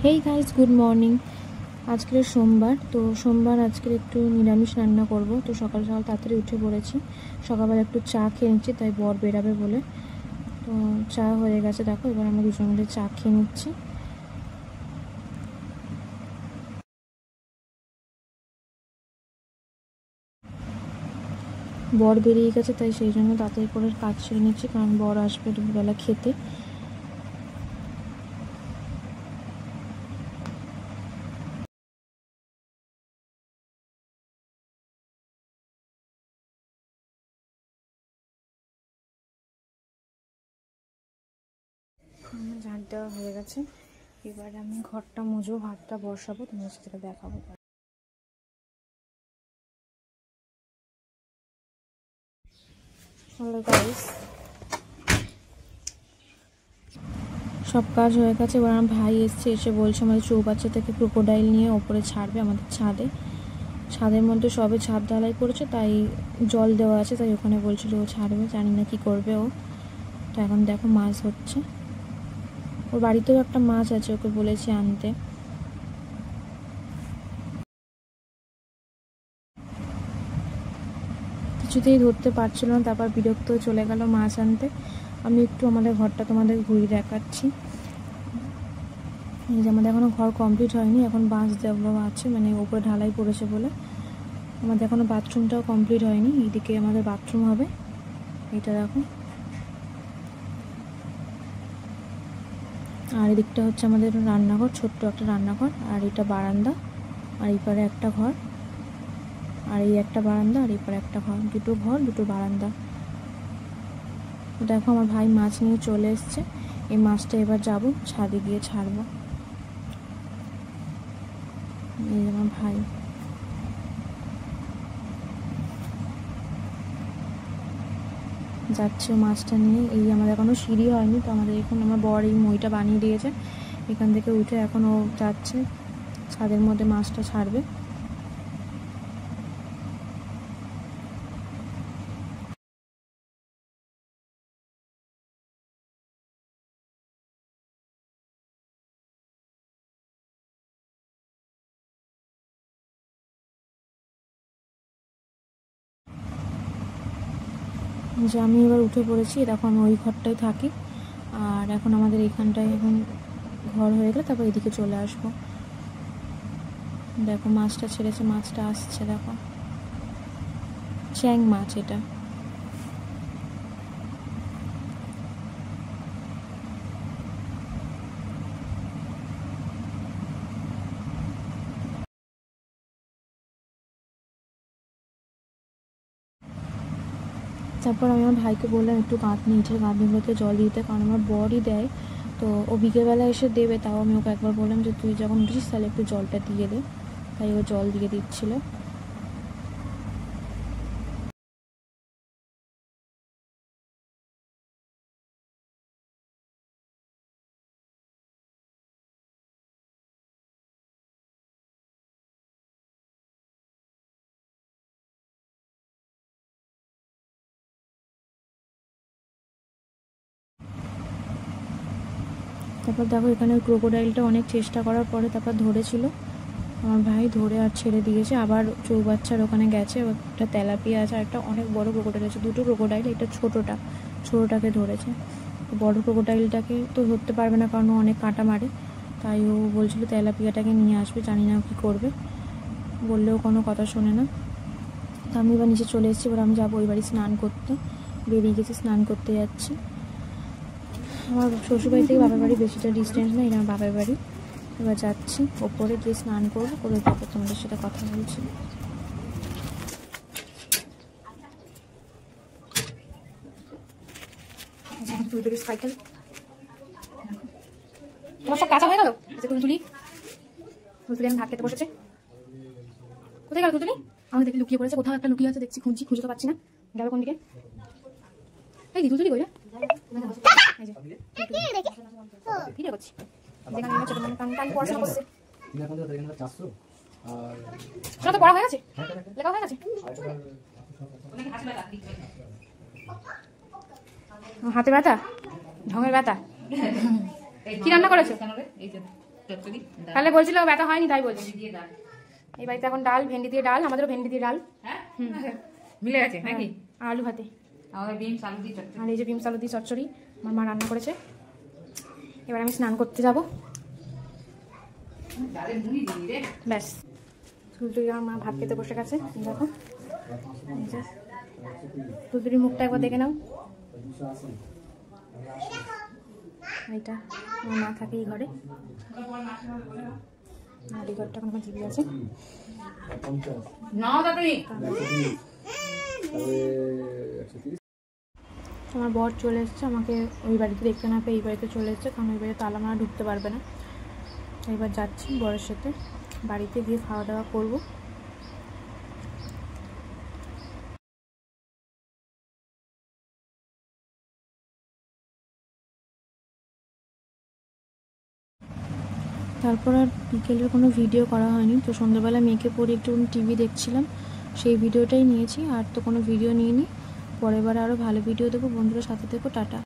Hey guys, good morning. আজকের সোমবার, তো সোমবার আজকের একটু নিরামিষ রান্না করব। তো সকাল সকাল তাড়াতাড়ি উঠে পড়েছি। সকালবেলা একটু চা খেয়ে নিচ্ছি, তাই বর বেরাবে বলে। তো চা হয়ে গেছে, দেখো। এবার আমরা দুজন মিলে চা খেয়ে নিচ্ছি। বর বেরিয়ে গেছে, তাই সেই জন্য তাড়াতাড়ি করে কাজ সেরে নিচ্ছি, কারণ বর আসবে দুপুরবেলা খেতে। ঝাঁট দেওয়া হয়ে গেছে, এবার আমি ঘরটা মুছবো, ভাতটা বসাবো, তোমার সাথে দেখাবো। হ্যালো গাইস, সব কাজ হয়ে গেছে। এবার আমার ভাই এসছে, এসে বলছে আমাদের চৌবাচ্চা থেকে ক্রোকোডাইল নিয়ে ওপরে ছাড়বে আমাদের ছাদে। ছাদের মধ্যে সবে ছাদ ঢালাই করেছে, তাই জল দেওয়া আছে, তাই ওখানে বলছিল ও ছাড়বে। জানি না কি করবে ও। তো এখন দেখো মাছ হচ্ছে। ওর বাড়িতেও একটা মাছ আছে, ওকে বলেছি আনতে। কিছুতেই ধরতে পারছিল না, তারপর বিরক্ত চলে গেল মাছ আনতে। আমি একটু আমাদের ঘরটা তোমাদের ঘুরিয়ে দেখাচ্ছি। এই যে আমাদের এখনও ঘর কমপ্লিট হয়নি, এখন বাঁশ দেওয়া আছে, মানে উপরে ঢালাই পড়েছে বলে। আমাদের এখনও বাথরুমটাও কমপ্লিট হয়নি। এইদিকে আমাদের বাথরুম হবে, এটা দেখো। আর এদিকটা হচ্ছে আমাদের রান্নাঘর, ছোট্ট একটা রান্নাঘর। আর এটা বারান্দা, আর এই পারে একটা ঘর, আর এই একটা বারান্দা, আর এই পারে একটা ঘর। দুটো ঘর, দুটো বারান্দা। দেখো আমার ভাই মাছ নিয়ে চলে এসছে। এই মাছটা এবার যাব ছাদে গিয়ে ছাড়বো। এই আমার ভাই যাচ্ছে মাছটা নিয়ে। এই আমাদের এখনও সিঁড়ি হয়নি, তো আমাদের এখন আমার বর এই মইটা বানিয়ে দিয়েছে। এখান থেকে উঠে এখন ও যাচ্ছে ছাদের মধ্যে মাছটা ছাড়বে। যে আমি এবার উঠে পড়েছি, দেখো আমি ওই ঘরটায় থাকি। আর এখন আমাদের এইখানটায় এখন ঘর হয়ে গেলে তারপর এদিকে চলে আসবো। দেখো মাছটা ছেড়েছে, মাছটা আসছে, দেখো চ্যাং মাছ এটা। তারপর আমি আমার ভাইকে বললাম একটু ইটের গাঁথনিগুলোতে জল দিতে, কারণ আমার বরই দেয়। তো ও বিকেলবেলা এসে দেবে, তাও আমি ওকে একবার বললাম যে তুই যখন উঠিস তাহলে একটু জলটা দিয়ে দে। তাই ও জল দিয়ে দিচ্ছিলো। তারপর দেখো এখানে ক্রোকোডাইলটা অনেক চেষ্টা করার পরে তারপর ধরেছিল আমার ভাই, ধরে আর ছেড়ে দিয়েছে। আবার চৌবাচ্চার ওখানে গেছে, একটা তেলাপিয়া আছে, আর একটা অনেক বড় ক্রোকোডাইল আছে। দুটো ক্রোকোডাইল, এটা ছোটোটাকে ধরেছে। বড় ক্রোকোডাইলটাকে তো ধরতে পারবে না, কারণ ও অনেক কাঁটা মারে। তাই ও বলছিল তেলাপিয়াটাকে নিয়ে আসবে, জানি না কী করবে, বললেও কোনো কথা শোনে না। তো আমি এবার নিচে চলে এসেছি। এবার আমি যাবো ওই বাড়ি স্নান করতে, বেরিয়ে গেছি, স্নান করতে যাচ্ছি। আমার শ্বশুরবাড়ি থেকে বাবার বাড়ি বেশিটা ডিস্টেন্স না, এটা আমার বাবার বাড়ি। এবার যাচ্ছি ওপরে গিয়ে স্নান করবো, করে তারপর তোমাদের সাথে কথা বলছি। সাইকেল তোমার সব কাঁচা হয়ে গেল। তুলতুলি আমি ভাত খেতে বসেছে। কোথায় গেল তুলতুলি? আমি দেখি লুকিয়ে পড়েছে, কোথাও একটা লুকিয়ে আছে, দেখছি খুঁজে তো পাচ্ছি না। গেল কোন দিকে? এই তুলতুলি কই রে? ভিডিও করছি, যেখানে ছোট মানে পড়াশোনা করছে। সেটা তো পড়া হয়ে গেছে, লেখা হয়ে গেছে। হাতে ব্যথা, ঢঙের ব্যথা। কি রান্না করেছো? তাহলে বলছিল ব্যথা হয়নি তাই বলছি। এই বাড়িতে এখন ডাল, ভেন্ডি দিয়ে ডাল, আমাদেরও ভেন্ডি দিয়ে ডাল মিলে গেছে নাকি? আলু ভাতে, আমাদের বিনস আলু দিয়ে চচ্চড়ি। আর এই যে বিমস আলু দিয়ে চচ্চড়ি আমার মা রান্না করেছে। এবার আমি স্নান করতে যাব, ব্যাস। তুলতুলি আমার মা ভাত খেতে বসে গেছে, দেখো তুলতুলির মুখটা একবার দেখে নাও। এইটা আমার মা থাকে এই ঘরে, আর এই ঘরটা এখন টিভি আছে। আমার বর চলে এসছে, আমাকে ওই বাড়িতে দেখতে না পেয়ে এই বাড়িতে চলে এসছে, কারণ ওই বাড়িতে তালা মারা ঢুকতে পারবে না। এবার যাচ্ছি বরের সাথে বাড়িতে গিয়ে খাওয়া দাওয়া করবো। তারপর আর বিকেলের কোনো ভিডিও করা হয়নি, তো সন্ধ্যাবেলা মেয়েকে পড়ে একটু টিভি দেখছিলাম, সেই ভিডিওটাই নিয়েছি, আর তো কোনো ভিডিও নিইনি। পরের বার আরও ভালো ভিডিও দেবো, বন্ধুরা সাথে থেকো, টাটা।